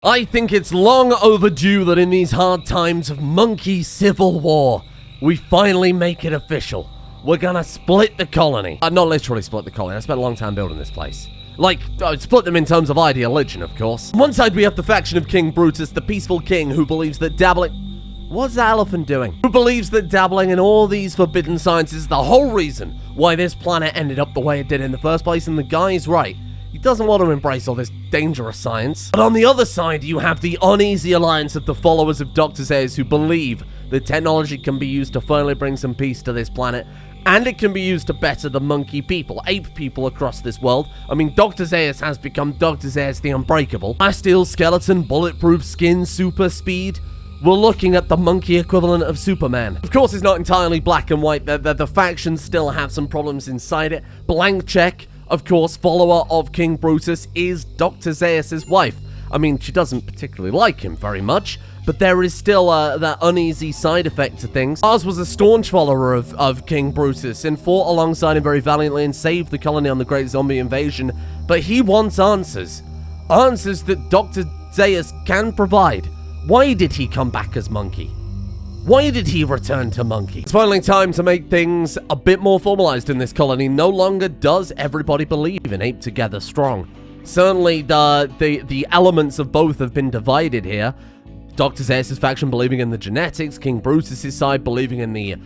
I think it's long overdue that in these hard times of monkey civil war, we finally make it official. We're gonna split the colony. Not literally split the colony, I spent a long time building this place. Like, split them in terms of ideology, of course. On one side we have the faction of King Brutus, the peaceful king who believes that dabbling... What's that elephant doing? Who believes that dabbling in all these forbidden sciences is the whole reason why this planet ended up the way it did in the first place, and the guy's right. He doesn't want to embrace all this dangerous science. But on the other side, you have the uneasy alliance of the followers of Dr. Zaius who believe that technology can be used to finally bring some peace to this planet, and it can be used to better the monkey people, ape people across this world. I mean, Dr. Zaius has become Dr. Zaius the Unbreakable. Plasteel, skeleton, bulletproof skin, super speed. We're looking at the monkey equivalent of Superman. Of course, it's not entirely black and white. The factions still have some problems inside it. Blank check. Of course, follower of King Brutus is Dr. Zaius' wife. I mean, she doesn't particularly like him very much, but there is still that uneasy side effect to things. Ours was a staunch follower of King Brutus and fought alongside him very valiantly and saved the colony on the Great Zombie Invasion, but he wants answers. Answers that Dr. Zaius can provide. Why did he come back as monkey? Why did he return to monkey? It's finally time to make things a bit more formalized in this colony. No longer does everybody believe in Ape Together Strong. Certainly, the elements of both have been divided here. Dr. Zaius' faction believing in the genetics, King Brutus' side believing in the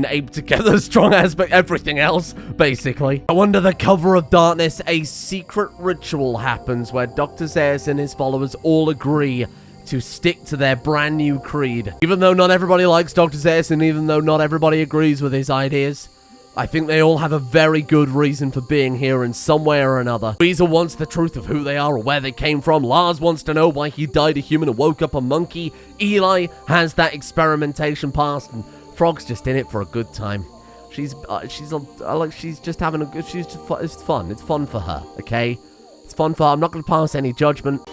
Ape Together Strong aspect, everything else, basically. Under the cover of darkness, a secret ritual happens where Dr. Zaius and his followers all agree to stick to their brand new creed. Even though not everybody likes Dr. Zaius and even though not everybody agrees with his ideas, I think they all have a very good reason for being here in some way or another. Weasel wants the truth of who they are or where they came from. Lars wants to know why he died a human and woke up a monkey. Eli has that experimentation past, and Frog's just in it for a good time. She's just having a good, it's fun. It's fun for her, okay? It's fun for her. I'm not going to pass any judgment.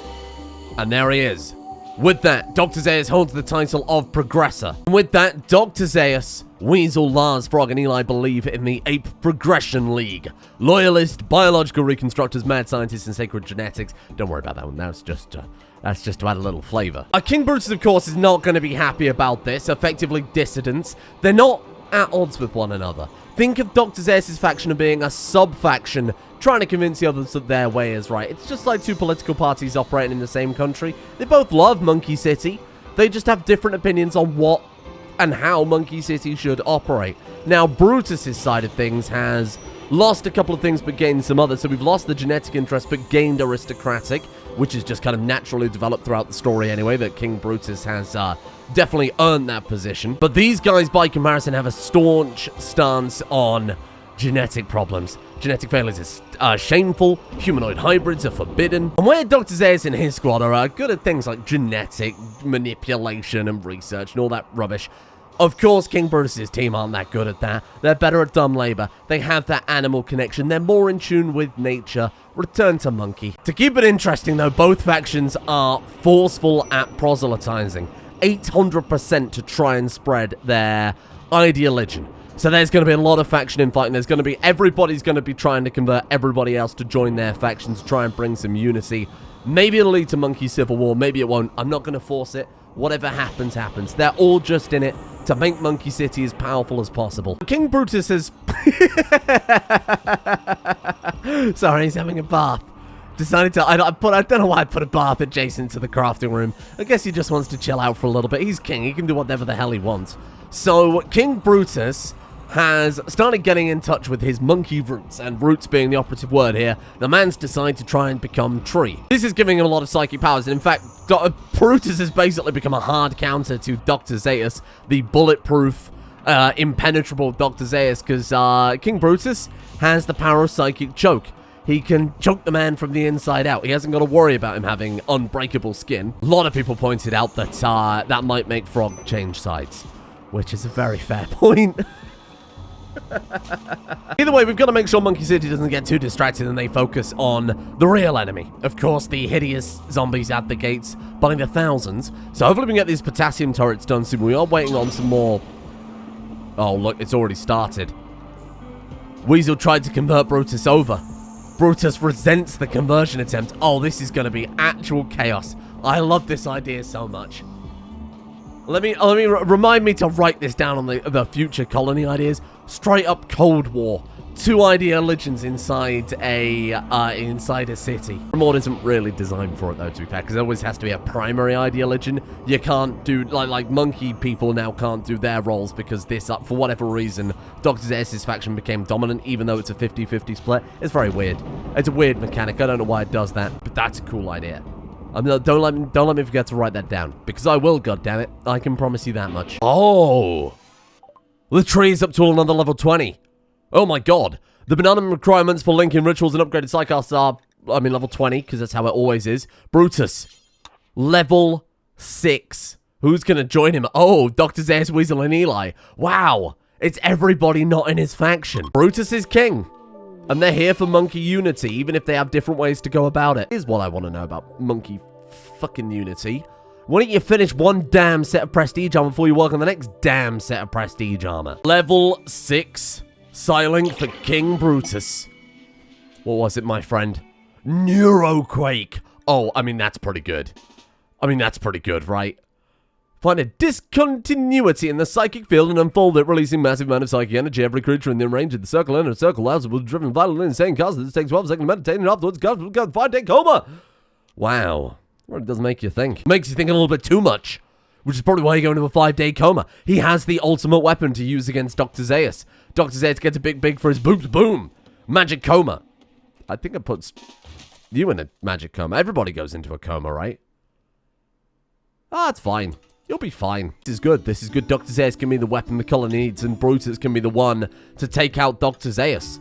And there he is. With that, Dr. Zaius holds the title of Progressor. And with that, Dr. Zaius, Weasel, Lars, Frog, and Eli believe in the Ape Progression League. Loyalist, biological reconstructors, mad scientists, and sacred genetics. Don't worry about that one. That's just to add a little flavor. King Brutus, of course, is not going to be happy about this. Effectively dissidents. They're not at odds with one another. Think of Dr. Zaius' faction of being a sub-faction trying to convince the others that their way is right. It's just like two political parties operating in the same country. They both love Monkey City. They just have different opinions on what and how Monkey City should operate. Now, Brutus' side of things has lost a couple of things but gained some others. So we've lost the genetic interest but gained aristocratic, which is just kind of naturally developed throughout the story anyway, that King Brutus has definitely earned that position. But these guys, by comparison, have a staunch stance on genetic problems. Genetic failures is shameful, humanoid hybrids are forbidden, and where Dr. Zaius and his squad are good at things like genetic manipulation and research and all that rubbish, of course King Brutus' team aren't that good at that. They're better at dumb labor, they have that animal connection, they're more in tune with nature. Return to monkey. To keep it interesting though, both factions are forceful at proselytizing, 800% to try and spread their ideology. So there's going to be a lot of faction infighting. There's going to be, everybody's going to be trying to convert everybody else to join their factions, try and bring some unity. Maybe it'll lead to monkey civil war, maybe it won't. I'm not going to force it. Whatever happens, happens. They're all just in it to make Monkey City as powerful as possible. King Brutus has... Sorry, he's having a bath. Decided to... I don't know why I put a bath adjacent to the crafting room. I guess he just wants to chill out for a little bit. He's king. He can do whatever the hell he wants. So, King Brutus has started getting in touch with his monkey roots, and roots being the operative word here. The man's decided to try and become tree. This is giving him a lot of psychic powers, and in fact, Brutus has basically become a hard counter to Dr. Zaius, the bulletproof, impenetrable Dr. Zaius, because King Brutus has the power of psychic choke. He can choke the man from the inside out. He hasn't got to worry about him having unbreakable skin. A lot of people pointed out that that might make Frog change sides, which is a very fair point. Either way, we've got to make sure Monkey City doesn't get too distracted and they focus on the real enemy. Of course, the hideous zombies at the gates by the thousands. So hopefully we can get these potassium turrets done soon. We are waiting on some more. Oh, look, it's already started. Weasel tried to convert Brutus over. Brutus resents the conversion attempt. Oh, this is going to be actual chaos. I love this idea so much. Let me remind me to write this down on the future colony ideas. Straight up Cold War. 2 ideologians inside a city. Rimworld isn't really designed for it though, to be fair, because there always has to be a primary ideologian. You can't do like monkey people now can't do their roles because this for whatever reason Dr. Zaius' faction became dominant, even though it's a 50-50 split. It's very weird. It's a weird mechanic. I don't know why it does that, but that's a cool idea. Don't let me forget to write that down, because I will, goddammit. I can promise you that much. Oh, the tree is up to another level 20. Oh my god. The minimum requirements for linking rituals and upgraded psychosts are, level 20, because that's how it always is. Brutus, level 6. Who's gonna join him? Oh, Dr. Zaius, Weasel, and Mlie. Wow, it's everybody not in his faction. Brutus is king. And they're here for monkey unity, even if they have different ways to go about it. Here's what I want to know about monkey fucking unity. Why don't you finish one damn set of prestige armor before you work on the next damn set of prestige armor? Level 6. Silent for King Brutus. What was it, my friend? Neuroquake. Oh, that's pretty good. That's pretty good, right? Find a discontinuity in the psychic field and unfold it, releasing massive amount of psychic energy. Every creature in the range of the circle and a circle allows will driven violently insane cause. This takes 12 seconds meditating, and afterwards goes 5-day coma. Wow. Well, it does make you think. Makes you think a little bit too much. Which is probably why you go into a 5-day coma. He has the ultimate weapon to use against Dr. Zaius. Dr. Zaius gets a big for his boobs. Boom. Magic coma. I think it puts you in a magic coma. Everybody goes into a coma, right? Ah, it's fine. You'll be fine. This is good. This is good. Dr. Zaius can be the weapon the colony needs, and Brutus can be the one to take out Dr. Zaius.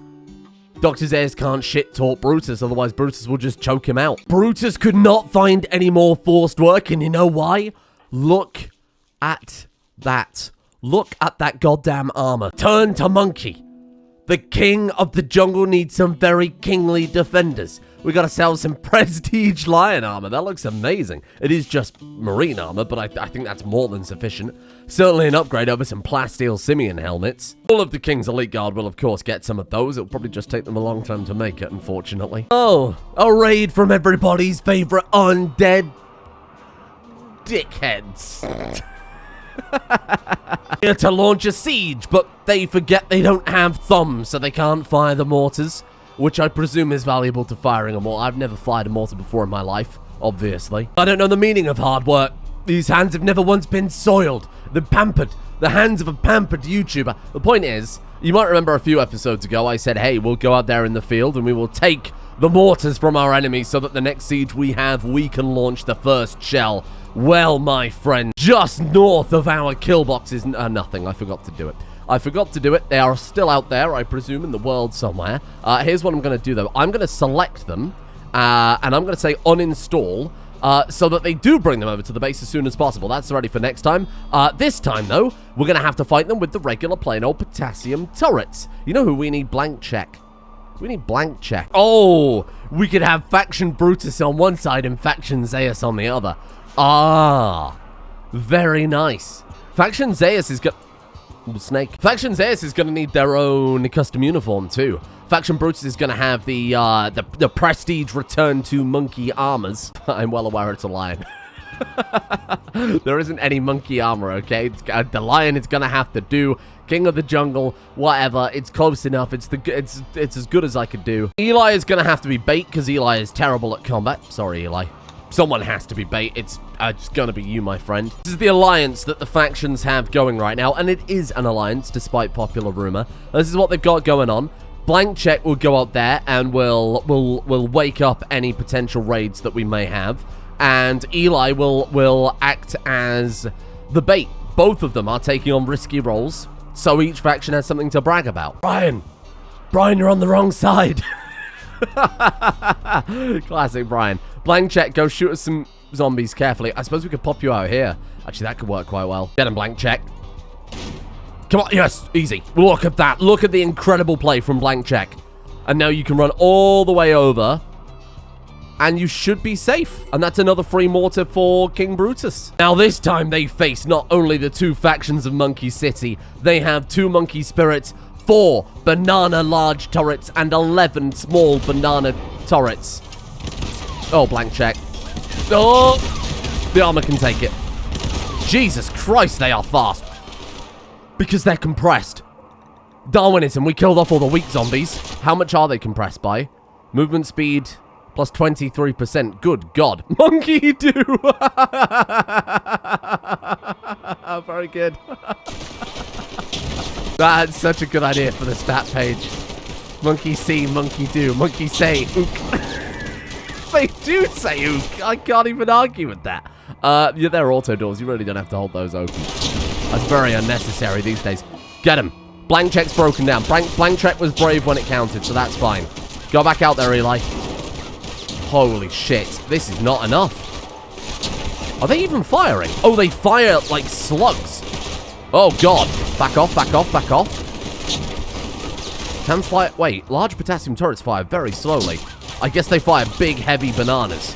Dr. Zaius can't shit-talk Brutus, otherwise Brutus will just choke him out. Brutus could not find any more forced work, and you know why? Look at that. Look at that goddamn armor. Turn to monkey. The king of the jungle needs some very kingly defenders. We gotta sell some prestige lion armor. That looks amazing. It is just marine armor, but I think that's more than sufficient. Certainly an upgrade over some plasteel simian helmets. All of the king's elite guard will, of course, get some of those. It'll probably just take them a long time to make it, unfortunately. Oh, a raid from everybody's favorite undead dickheads. Here to launch a siege, but they forget they don't have thumbs, so they can't fire the mortars, which I presume is valuable to firing a mortar. I've never fired a mortar before in my life, obviously. I don't know the meaning of hard work. These hands have never once been soiled. They're pampered. The hands of a pampered YouTuber. The point is, you might remember a few episodes ago, I said, hey, we'll go out there in the field and we will take the mortars from our enemies so that the next siege we have, we can launch the first shell. Well, my friend, just north of our kill box is nothing. I forgot to do it. I forgot to do it. They are still out there, I presume, in the world somewhere. Here's what I'm going to do, though. I'm going to select them, and I'm going to say uninstall, so that they do bring them over to the base as soon as possible. That's ready for next time. This time, though, we're going to have to fight them with the regular plain old potassium turrets. You know who we need? Blank check. We need blank check. Oh, we could have faction Brutus on one side and faction Zaius on the other. Ah, very nice. Faction Zaius is Snake. Faction Zaius is going to need their own custom uniform too. Faction Brutus is going to have the prestige return to monkey armors. I'm well aware it's a lion. There isn't any monkey armor, okay? The lion is going to have to do. King of the jungle, whatever. It's close enough. It's as good as I could do. Mlie is going to have to be bait because Mlie is terrible at combat. Sorry, Mlie. Someone has to be bait. It's gonna be you, my friend. This is the alliance that the factions have going right now, and it is an alliance, despite popular rumor. This is what they've got going on. Blank check will go out there, and we'll wake up any potential raids that we may have, and Mlie will act as the bait. Both of them are taking on risky roles, so each faction has something to brag about. Brian, you're on the wrong side. Classic Brian. Blank check, go shoot us some zombies carefully. I suppose we could pop you out here. Actually, that could work quite well. Get him, blank check. Come on, yes, easy. Look at that. Look at the incredible play from blank check. And now you can run all the way over. And you should be safe. And that's another free mortar for King Brutus. Now this time they face not only the two factions of Monkey City, they have two monkey spirits, 4 banana large turrets and 11 small banana turrets. Oh, blank check. Oh, the armor can take it. Jesus Christ, they are fast. Because they're compressed. Darwinism, we killed off all the weak zombies. How much are they compressed by? Movement speed plus 23%. Good God. Monkey do. Very good. That's such a good idea for the stat page. Monkey see, monkey do, monkey say, ook. They do say ook. I can't even argue with that. Yeah, they're auto doors. You really don't have to hold those open. That's very unnecessary these days. Get him. Blank check's broken down. Blank check was brave when it counted, so that's fine. Go back out there, Eli. Holy shit. This is not enough. Are they even firing? Oh, they fire like slugs. Oh, God. Back off, back off, back off. Can fire... Wait, large potassium turrets fire very slowly. I guess they fire big, heavy bananas.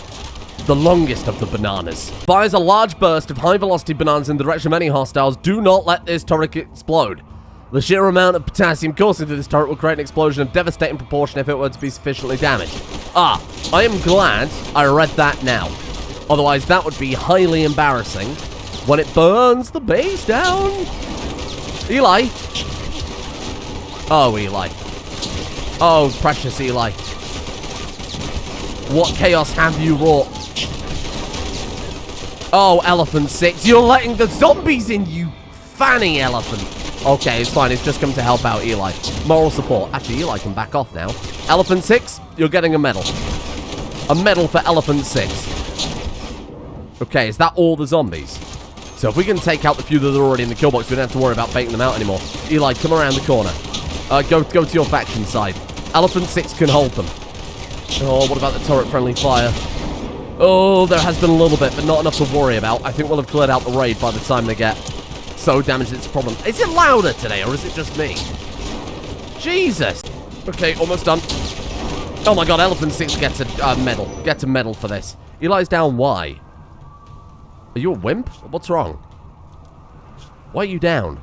The longest of the bananas. Fires a large burst of high-velocity bananas in the direction of any hostiles. Do not let this turret explode. The sheer amount of potassium coursing through this turret will create an explosion of devastating proportion if it were to be sufficiently damaged. Ah, I am glad I read that now. Otherwise, that would be highly embarrassing when it burns the base down. Eli. Oh, Eli. Oh, precious Eli. What chaos have you wrought? Oh, Elephant 6. You're letting the zombies in, you fanny elephant. Okay, it's fine. It's just come to help out Eli. Moral support. Actually, Eli can back off now. Elephant 6, you're getting a medal. A medal for Elephant 6. Okay, is that all the zombies? So if we can take out the few that are already in the kill box, we don't have to worry about baiting them out anymore. Eli, come around the corner. Go to your faction side. Elephant 6 can hold them. Oh, what about the turret-friendly fire? Oh, there has been a little bit, but not enough to worry about. I think we'll have cleared out the raid by the time they get so damaged it's a problem. Is it louder today, or is it just me? Jesus. Okay, almost done. Oh my God, Elephant 6 gets a medal. Gets a medal for this. Eli's down. Why? Are you a wimp? What's wrong? Why are you down?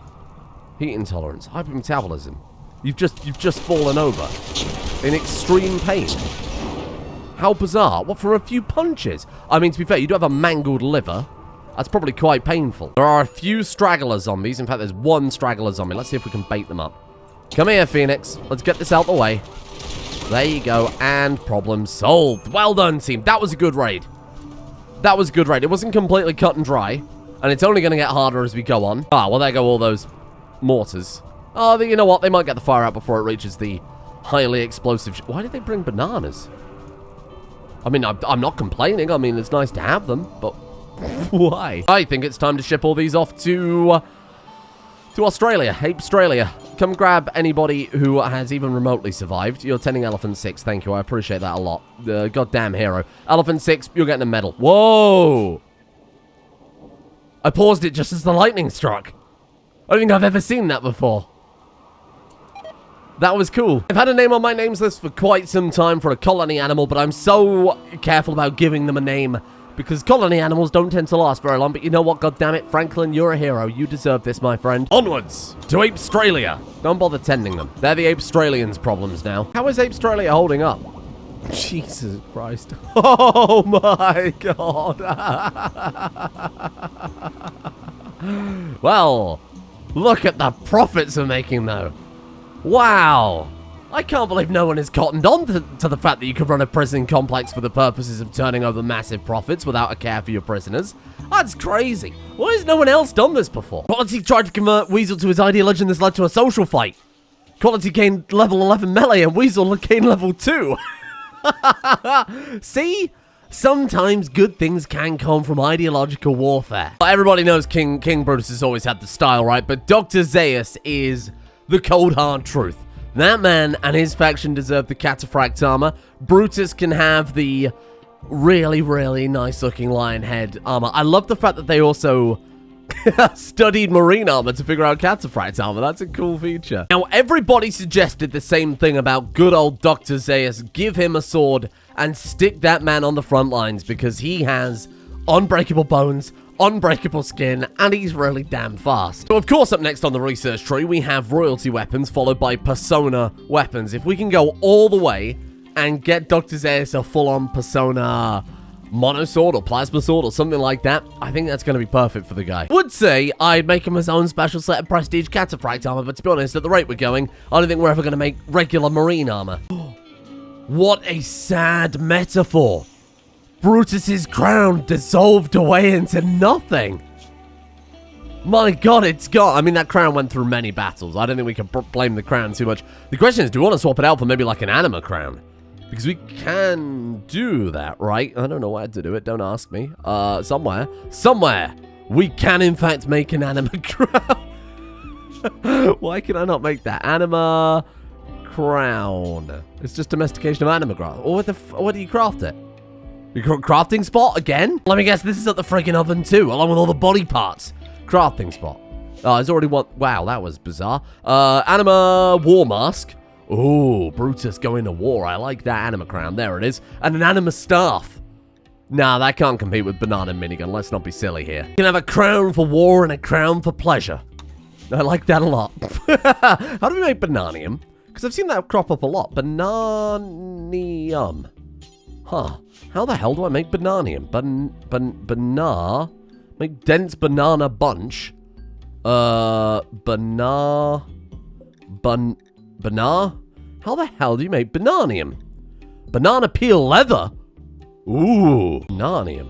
Heat intolerance, hypermetabolism. You've just fallen over in extreme pain. How bizarre. What, for a few punches? I mean, to be fair, you do have a mangled liver. That's probably quite painful. There are a few straggler zombies. In fact, there's one straggler zombie. Let's see if we can bait them up. Come here, Phoenix. Let's get this out the way. There you go. And problem solved. Well done, team. That was a good raid. That was a good raid. It wasn't completely cut and dry. And it's only going to get harder as we go on. Ah, well, there go all those mortars. Oh, you know what? They might get the fire out before it reaches the highly explosive... Why did they bring bananas? I mean, I'm not complaining. I mean, it's nice to have them, but why? I think it's time to ship all these off to Australia, Ape Australia. Come grab anybody who has even remotely survived. You're tending Elephant 6. Thank you. I appreciate that a lot. Goddamn hero. Elephant 6, you're getting a medal. Whoa! I paused it just as the lightning struck. I don't think I've ever seen that before. That was cool. I've had a name on my names list for quite some time for a colony animal, but I'm so careful about giving them a name because colony animals don't tend to last very long. But you know what? God damn it, Franklin, you're a hero. You deserve this, my friend. Onwards to Ape Australia. Don't bother tending them. They're the Ape Australians' problems now. How is Ape Australia holding up? Jesus Christ. Oh my God. Well, look at the profits we're making, though. Wow. I can't believe no one has cottoned on to the fact that you could run a prison complex for the purposes of turning over massive profits without a care for your prisoners. That's crazy. Why has no one else done this before? Quality tried to convert Weasel to his ideology and this led to a social fight. Quality gained level 11 melee and Weasel gained level 2. See? Sometimes good things can come from ideological warfare. Everybody knows King Brutus has always had the style, right? But Dr. Zaius is the cold hard truth. That man and his faction deserve the cataphract armor. Brutus can have the really, really nice looking lion head armor. I love the fact that they also studied marine armor to figure out cataphract armor. That's a cool feature. Now, everybody suggested the same thing about good old Dr. Zaius. Give him a sword and stick that man on the front lines because he has unbreakable bones, unbreakable skin, and he's really damn fast. So of course, up next on the research tree, we have royalty weapons followed by persona weapons. If we can go all the way and get Dr. Zaius a full-on persona mono sword or plasma sword or something like that, I think that's going to be perfect for the guy. Would say I'd make him his own special set of prestige cataphract armor, but to be honest, at the rate we're going, I don't think we're ever going to make regular marine armor. What a sad metaphor. Brutus's crown dissolved away into nothing. My god, it's gone. I mean, that crown went through many battles. I don't think we can blame the crown too much. The question is, do we want to swap it out for maybe like an anima crown? Because we can do that, right? I don't know where to do it. Don't ask me. Somewhere, we can in fact make an anima crown. Why can I not make that? Anima crown. It's just domestication of anima crown. Or what do you craft it? Crafting spot again? Let me guess, this is at the friggin' oven too, along with all the body parts. Crafting spot. Oh, there's already one. Wow, that was bizarre. Anima war mask. Ooh, Brutus going to war. I like that anima crown. There it is. And an anima staff. Nah, that can't compete with banana minigun. Let's not be silly here. You can have a crown for war and a crown for pleasure. I like that a lot. How do we make bananium? Because I've seen that crop up a lot. Bananium. Huh. How the hell do I make bananium? Make dense banana bunch. Banana. How the hell do you make bananium? Banana peel leather? Ooh. Bananium.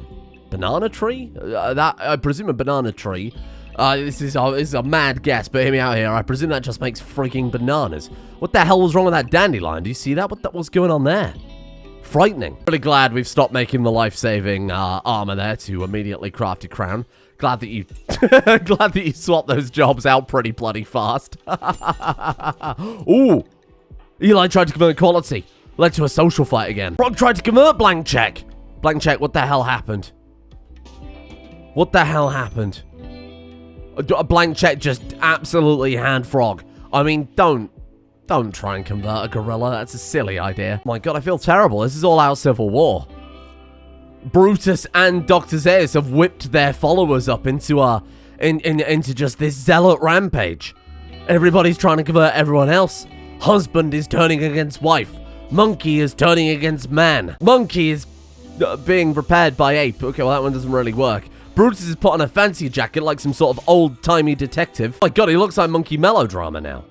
Banana tree? I presume a banana tree. This is a mad guess, but hear me out here. I presume that just makes freaking bananas. What the hell was wrong with that dandelion? Do you see that? What's going on there? Frightening. Really glad we've stopped making the life-saving armor there to immediately craft a crown. Glad that you swapped those jobs out pretty bloody fast. Ooh. Eli tried to convert quality. Led to a social fight again. Frog tried to convert blank check. Blank check, what the hell happened? What the hell happened? A blank check just absolutely hand frog. I mean, don't try and convert a gorilla. That's a silly idea. My god, I feel terrible. This is all out civil war. Brutus and Dr. Zaius have whipped their followers up into just this zealot rampage. Everybody's trying to convert everyone else. Husband is turning against wife. Monkey is turning against man. Monkey is being repaired by ape. Okay, well that one doesn't really work. Brutus is put on a fancy jacket like some sort of old-timey detective. Oh my god, he looks like monkey melodrama now.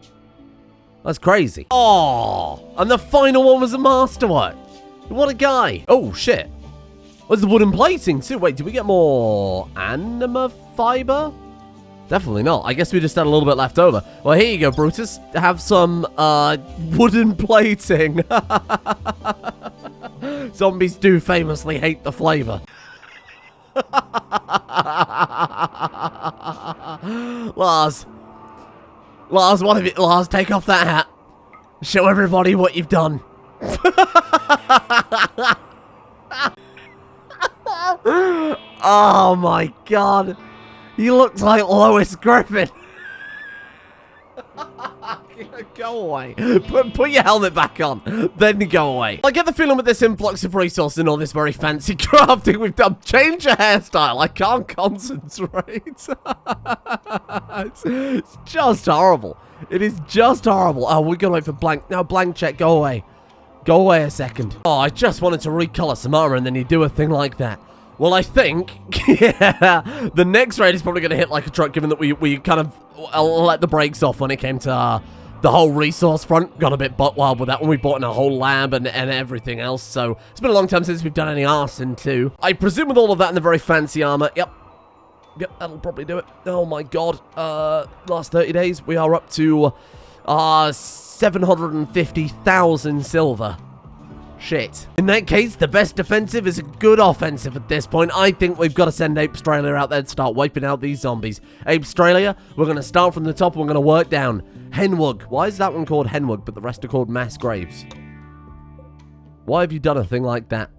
That's crazy. Oh, and the final one was a masterwork. What a guy. Oh, shit. What's the wooden plating, too? Wait, did we get more anima fiber? Definitely not. I guess we just had a little bit left over. Well, here you go, Brutus. Have some, wooden plating. Zombies do famously hate the flavor. Lars, what have you... Lars, take off that hat. Show everybody what you've done. Oh my god. He looks like Lois Griffin. Go away. Put your helmet back on. Then go away. I get the feeling with this influx of resources and all this very fancy crafting we've done. Change your hairstyle. I can't concentrate. It's just horrible. It is just horrible. Oh, we're gonna wait for blank. No, blank check. Go away. Go away a second. Oh, I just wanted to recolor some armor and then you do a thing like that. Well, I think, yeah, the next raid is probably going to hit like a truck, given that we kind of let the brakes off when it came to the whole resource front. Got a bit butt wild with that when we bought in a whole lab and everything else. So it's been a long time since we've done any arson too. I presume with all of that and the very fancy armor, yep, that'll probably do it. Oh my god, last 30 days, we are up to 750,000 silver. Shit. In that case, the best defensive is a good offensive at this point. I think we've got to send Ape Australia out there to start wiping out these zombies. Ape Australia, we're going to start from the top and we're going to work down. Henwug. Why is that one called Henwug, but the rest are called mass graves? Why have you done a thing like that?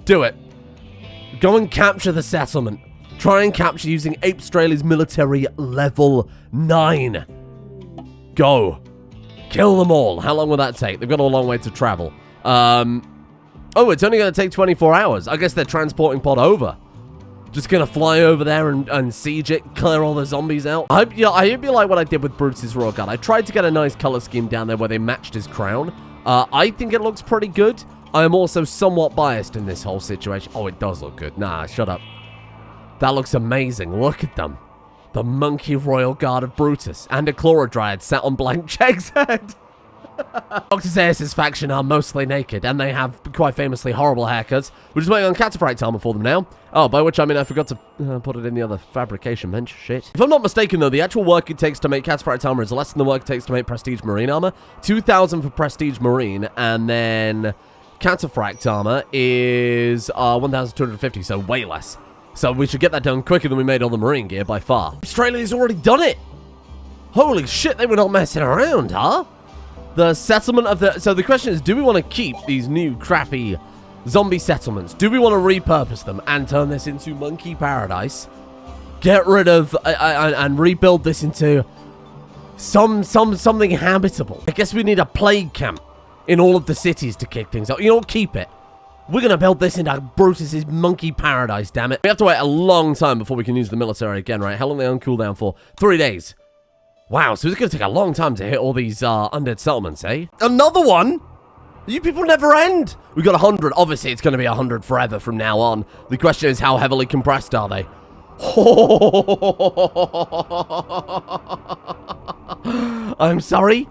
Do it. Go and capture the settlement. Try and capture using Ape Australia's military level 9. Go. Kill them all. How long will that take? They've got a long way to travel. Oh, it's only going to take 24 hours. I guess they're transporting pod over. Just gonna fly over there and siege it, clear all the zombies out. I hope you like what I did with Brutus' Royal Guard. I tried to get a nice color scheme down there where they matched his crown. I think it looks pretty good. I am also somewhat biased in this whole situation. Oh, it does look good. Nah, shut up. That looks amazing. Look at them. The monkey Royal Guard of Brutus and a Chlorodryad sat on Blank Check's head. Dr. Zaius' faction are mostly naked, and they have quite famously horrible haircuts. We're just waiting on Cataphract's armor for them now. Oh, by which I mean I forgot to put it in the other fabrication bench. Shit. If I'm not mistaken, though, the actual work it takes to make Cataphract's armor is less than the work it takes to make Prestige Marine armor. 2,000 for Prestige Marine, and then Cataphract armor is 1,250, so way less. So we should get that done quicker than we made all the Marine gear by far. Australia's already done it! Holy shit, they were not messing around, huh? The settlement of the... So the question is, do we want to keep these new crappy zombie settlements? Do we want to repurpose them and turn this into monkey paradise? Get rid of... and rebuild this into something habitable. I guess we need a plague camp in all of the cities to kick things up. You know what? Keep it. We're going to build this into Brutus's monkey paradise, damn it. We have to wait a long time before we can use the military again, right? How long are they on cooldown for? 3 days. Wow, so it's going to take a long time to hit all these undead settlements, eh? Another one? You people never end. We got 100. Obviously, it's going to be 100 forever from now on. The question is, how heavily compressed are they? I'm sorry?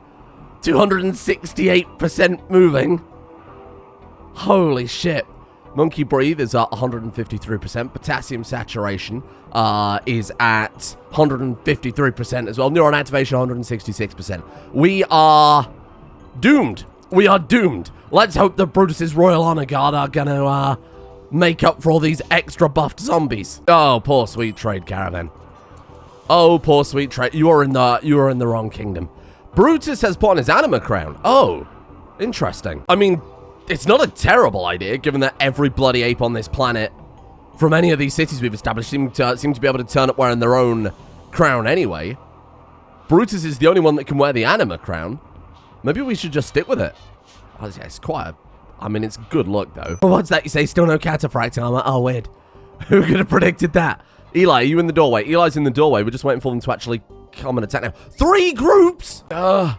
268% moving. Holy shit. Monkey breathe is at 153%. Potassium saturation is at 153% as well. Neuron activation, 166%. We are doomed. We are doomed. Let's hope that Brutus's Royal Honor Guard are gonna make up for all these extra buffed zombies. Oh, poor sweet trade caravan. Oh, poor sweet trade. You are in the wrong kingdom. Brutus has put on his anima crown. Oh, interesting. I mean, it's not a terrible idea, given that every bloody ape on this planet, from any of these cities we've established, seem to be able to turn up wearing their own crown anyway. Brutus is the only one that can wear the anima crown. Maybe we should just stick with it. Oh, yeah, it's quite a... I mean, it's good luck, though. What's that you say? Still no cataphract armor? Oh, weird. Who could have predicted that? Eli, are you in the doorway? Eli's in the doorway. We're just waiting for them to actually come and attack now. 3 groups? Well,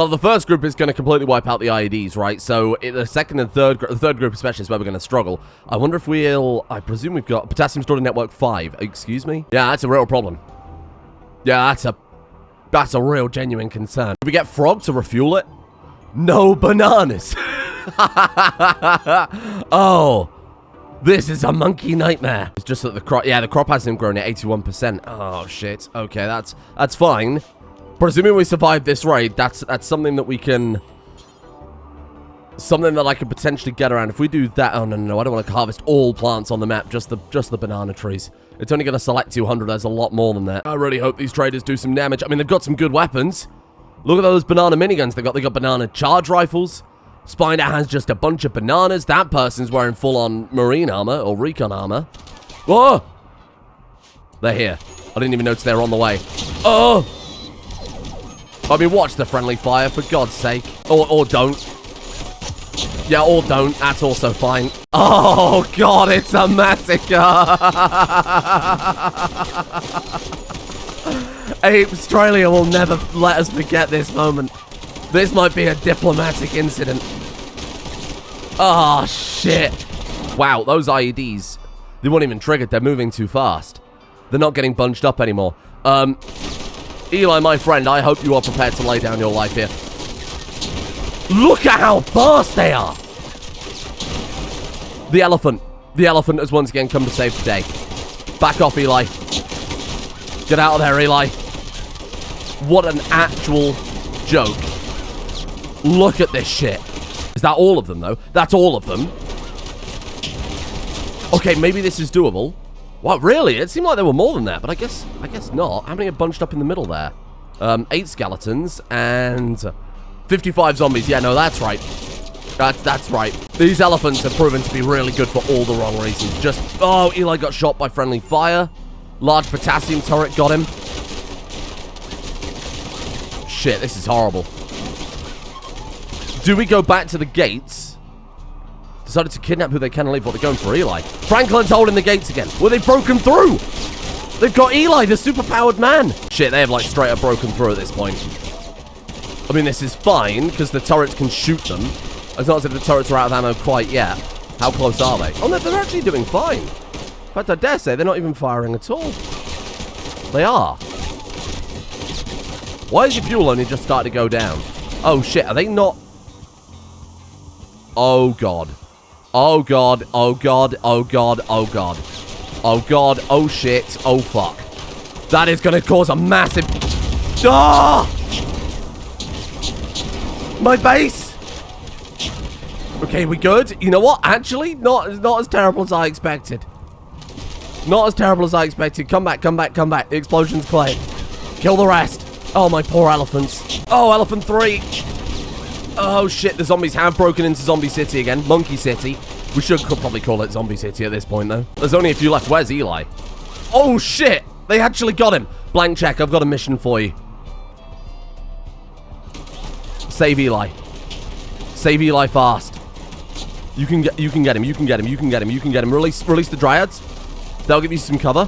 the first group is going to completely wipe out the IEDs, right? So the second and third group especially is where we're going to struggle. I wonder if we'll... I presume we've got potassium stored in network 5. Excuse me? Yeah, that's a real problem. Yeah, that's a real genuine concern. Did we get frog to refuel it? No bananas. Oh, this is a monkey nightmare. It's just that the crop... Yeah, the crop hasn't grown at 81%. Oh, shit. Okay, that's fine. Presuming we survive this raid, that's something that we can... Something that I could potentially get around. If we do that... Oh, no. I don't want to harvest all plants on the map. Just the banana trees. It's only going to select 200. There's a lot more than that. I really hope these traders do some damage. I mean, they've got some good weapons. Look at those banana miniguns they got. They got banana charge rifles. Spider has just a bunch of bananas. That person's wearing full-on marine armor or recon armor. Whoa! They're here. I didn't even notice they were on the way. Oh! I mean, watch the friendly fire, for God's sake. Or don't. Yeah, or don't. That's also fine. Oh, God, it's a massacre! Ape Australia will never let us forget this moment. This might be a diplomatic incident. Oh, shit. Wow, those IEDs, they weren't even triggered. They're moving too fast. They're not getting bunched up anymore. Eli, my friend, I hope you are prepared to lay down your life here. Look at how fast they are. The elephant. The elephant has once again come to save the day. Back off, Eli. Get out of there, Eli. What an actual joke. Look at this shit. Is that all of them, though? That's all of them. Okay, maybe this is doable. What, really? It seemed like there were more than that, but I guess not. How many are bunched up in the middle there? 8 skeletons and 55 zombies. Yeah, no, that's right. That's right. These elephants have proven to be really good for all the wrong reasons. Just... Oh, Eli got shot by friendly fire. Large potassium turret got him. Shit, this is horrible. Do we go back to the gates? Decided to kidnap who they can and leave. What, they're going for Eli. Franklin's holding the gates again. Well, they've broken through. They've got Eli, the superpowered man. Shit, they have like straight up broken through at this point. I mean, this is fine because the turrets can shoot them. It's not as if the turrets are out of ammo quite yet. How close are they? Oh, no, they're actually doing fine. In fact, I dare say they're not even firing at all. They are. Why is your fuel only just starting to go down? Oh, shit. Are they not? Oh, God. Oh, God. Oh, God. Oh, God. Oh, God. Oh, God. Oh, shit. Oh, fuck. That is going to cause a massive... Ah! My base! Okay, we good? You know what? Actually, not as terrible as I expected. Not as terrible as I expected. Come back, come back, come back. The explosion's clear. Kill the rest. Oh, my poor elephants. Oh, elephant 3. Oh, shit. The zombies have broken into Zombie City again. Monkey City. We should probably call it Zombie City at this point, though. There's only a few left. Where's Eli? Oh, shit. They actually got him. Blank check. I've got a mission for you. Save Eli. Save Eli fast. You can get him. You can get him. You can get him. You can get him. Release the dryads. They'll give you some cover.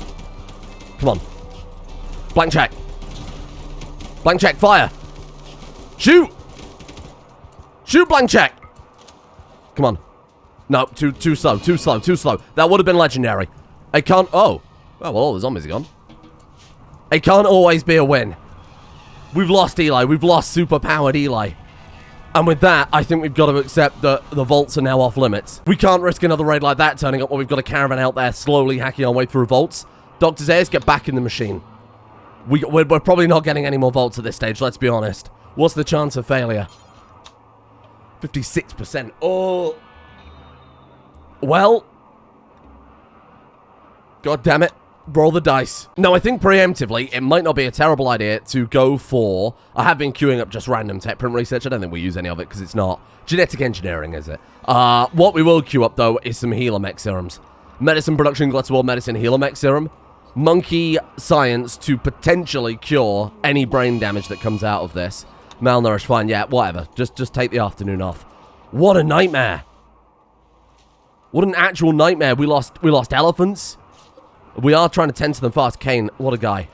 Come on. Blank check. Blank check. Fire. Shoot. Shoot, blank check. Come on. No, too slow. Too slow. Too slow. That would have been legendary. It can't. Oh. Well, all the zombies are gone. It can't always be a win. We've lost Eli. We've lost superpowered Eli. And with that, I think we've got to accept that the vaults are now off limits. We can't risk another raid like that turning up while we've got a caravan out there slowly hacking our way through vaults. Dr. Zaius, get back in the machine. We're probably not getting any more vaults at this stage, let's be honest. What's the chance of failure? 56%. Oh. Well. God damn it. Roll the dice. No, I think preemptively, it might not be a terrible idea to go for... I have been queuing up just random tech print research. I don't think we use any of it because it's not genetic engineering, is it? What we will queue up, though, is some Helixien serums. Medicine production, glutatable medicine, Helixien serum. Monkey science to potentially cure any brain damage that comes out of this. Malnourished, fine, yeah, whatever. Just take the afternoon off. What a nightmare. What an actual nightmare. We lost elephants. We are trying to tend to them fast. Kane, what a guy.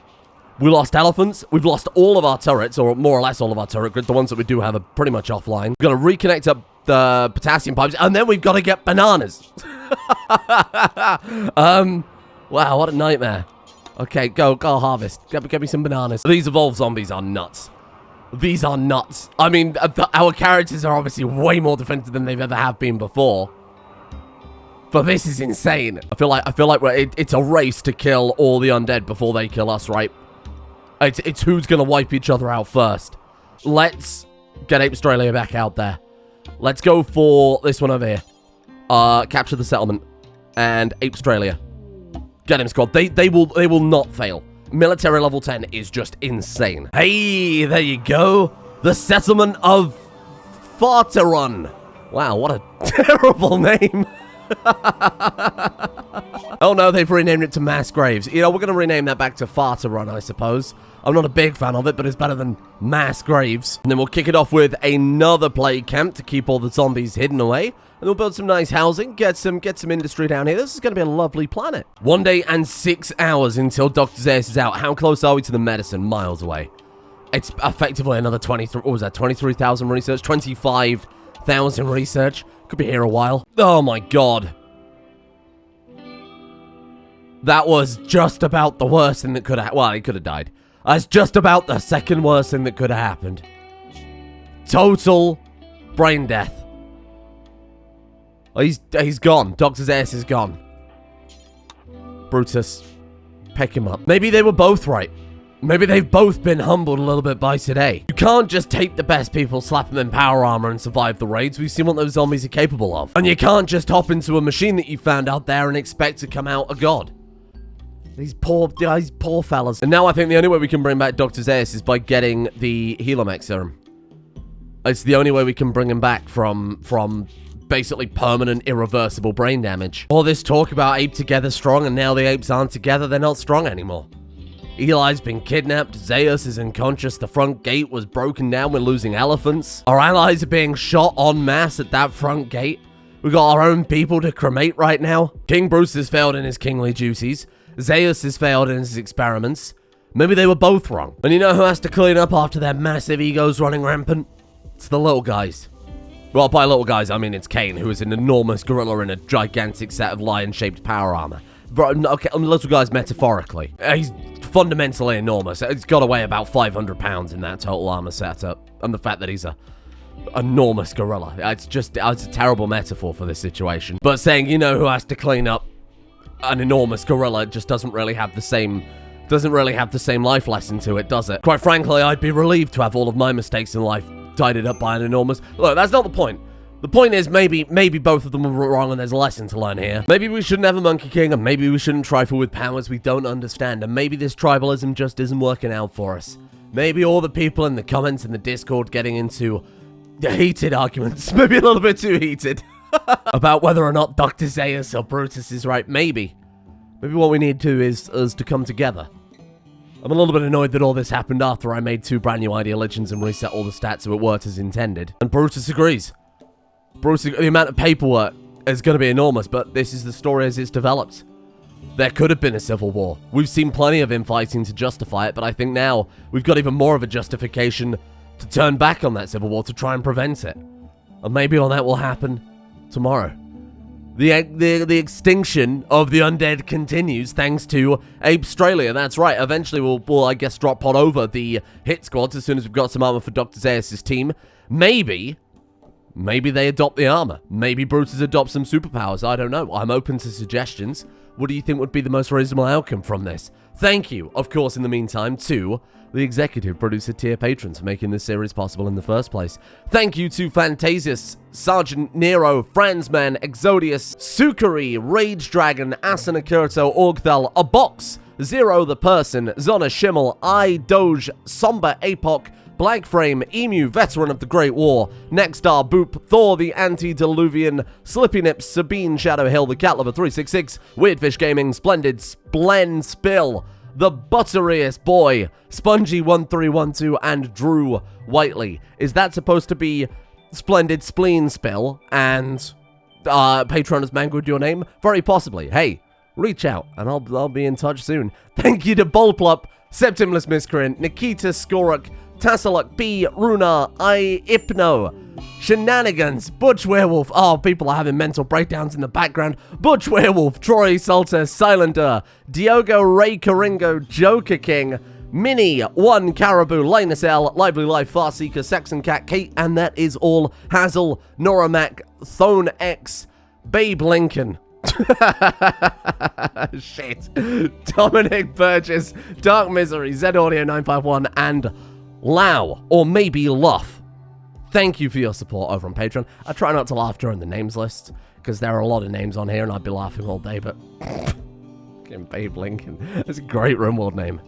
We lost elephants. We've lost all of our turrets, or more or less all of our turret grid. The ones that we do have are pretty much offline. We've got to reconnect up the potassium pipes, and then we've got to get bananas. Wow, what a nightmare. Okay, go harvest. Get me some bananas. These evolved zombies are nuts. These are nuts. I mean, our characters are obviously way more defensive than they've ever have been before. But this is insane. I feel like it's a race to kill all the undead before they kill us, right? It's who's gonna wipe each other out first. Let's get Ape Australia back out there. Let's go for this one over here. Capture the settlement and Ape Australia. Get him, squad. They will not fail. Military level 10 is just insane. Hey, there you go. The settlement of Farterun. Wow, what a terrible name. Oh no, they've renamed it to Mass Graves. You know, we're going to rename that back to Farterun, I suppose. I'm not a big fan of it, but it's better than Mass Graves. And then we'll kick it off with another plague camp to keep all the zombies hidden away. And we'll build some nice housing, get some industry down here. This is going to be a lovely planet. 1 day and 6 hours until Dr. Zaius is out. How close are we to the medicine? Miles away. It's effectively another 23, what was that, 23,000 research? 25,000 research. Could be here a while. Oh my god. That was just about the worst thing that could have... Well, he could have died. That's just about the second worst thing that could have happened. Total brain death. Oh, he's gone. Dr. Zaius is gone. Brutus. Pick him up. Maybe they were both right. Maybe they've both been humbled a little bit by today. You can't just take the best people, slap them in power armor, and survive the raids. We've seen what those zombies are capable of. And you can't just hop into a machine that you found out there and expect to come out a god. These poor fellas. And now I think the only way we can bring back Dr. Zaius is by getting the Helixien serum. It's the only way we can bring him back from basically permanent, irreversible brain damage. All this talk about ape together strong, and now the apes aren't together, they're not strong anymore. Eli's been kidnapped, Zaius is unconscious, the front gate was broken down, we're losing elephants. Our allies are being shot en masse at that front gate. We got our own people to cremate right now. King Brutus has failed in his kingly duties. Zaius has failed in his experiments. Maybe they were both wrong. And you know who has to clean up after their massive egos running rampant? It's the little guys. Well, by little guys, I mean it's Kane, who is an enormous gorilla in a gigantic set of lion-shaped power armor. Okay, little guys metaphorically. He's fundamentally enormous. He's got to weigh about 500 pounds in that total armor setup. And the fact that he's a enormous gorilla. It's a terrible metaphor for this situation. But saying, you know who has to clean up an enormous gorilla just doesn't really have the same life lesson to it, does it? Quite frankly, I'd be relieved to have all of my mistakes in life tidied up by an enormous... Look, that's not the point. The point is maybe both of them were wrong and there's a lesson to learn here. Maybe we shouldn't have a Monkey King, and maybe we shouldn't trifle with powers we don't understand, and maybe this tribalism just isn't working out for us. Maybe all the people in the comments in the Discord getting into the heated arguments, maybe a little bit too heated, about whether or not Dr. Zaius or Brutus is right. Maybe what we need to is us to come together. I'm a little bit annoyed that all this happened after I made 2 brand new Ideologians and reset all the stats so it worked as intended. And Brutus agrees. The amount of paperwork is going to be enormous, but this is the story as it's developed. There could have been a civil war. We've seen plenty of infighting to justify it, but I think now we've got even more of a justification to turn back on that civil war to try and prevent it. And maybe all that will happen tomorrow. The extinction of the undead continues thanks to Ape Australia. That's right. Eventually we'll I guess drop pod over the hit squads as soon as we've got some armor for Dr. Zaius' team. Maybe they adopt the armor. Maybe Brutus adopts some superpowers. I don't know. I'm open to suggestions. What do you think would be the most reasonable outcome from this? Thank you, of course, in the meantime, to the executive producer tier patrons for making this series possible in the first place. Thank you to Fantasius, Sergeant Nero, Franzman, Exodius, Sukari, Rage Dragon, Asana Kirito, Orgthel, Abox, Zero the Person, Zona Schimmel, I, Doge, Somber Apoc, Blackframe, Emu, Veteran of the Great War, Nexstar, Boop, Thor the Antediluvian, Slippy Nips, Sabine, Shadow Hill, the Cat Lover 366, Weirdfish Gaming, Splendid, Splen Spill, The Butteriest Boy, Spongy1312, and Drew Whiteley. Is that supposed to be Splendid Spleen Spill and Patronus Mango with your name? Very possibly. Hey, reach out and I'll be in touch soon. Thank you to Bullplup, Septimus Miscreant, Nikita Skoruk, Tassaluk B, Runa, I, Ipno, Shenanigans, Butch Werewolf. Oh, people are having mental breakdowns in the background. Butch Werewolf, Troy Salter, Silander, Diogo Ray Coringo, Joker King, Mini, One Caribou, Linus L, Lively Life, Farseeker, Saxon Cat, Kate, and that is all. Hazel, Noramac, Thone X, Babe Lincoln. Shit. Dominic Burgess, Dark Misery, Z Audio 951, and Lau, or maybe Luff. Thank you for your support over on Patreon. I try not to laugh during the names list, because there are a lot of names on here and I'd be laughing all day, but... Babe Lincoln. That's a great Rimworld name.